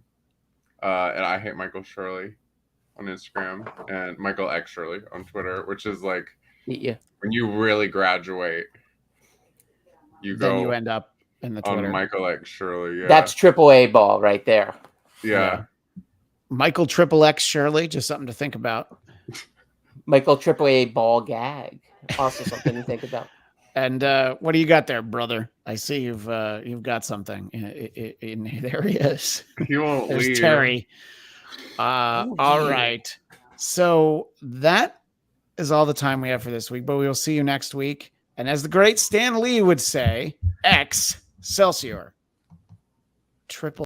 And I hate Michael Shirley on Instagram, and Michael X Shirley on Twitter, which is like when you really graduate, then you end up in the Twitter. On Michael X Shirley. Yeah, that's AAA ball right there. Yeah. Michael XXX Shirley, just something to think about. Michael AAA ball gag, also something to think about. And what do you got there, brother? I see you've got something. There he is. He won't There's leave. Terry. All right. So that is all the time we have for this week, but we will see you next week. And as the great Stan Lee would say, Excelsior. Triple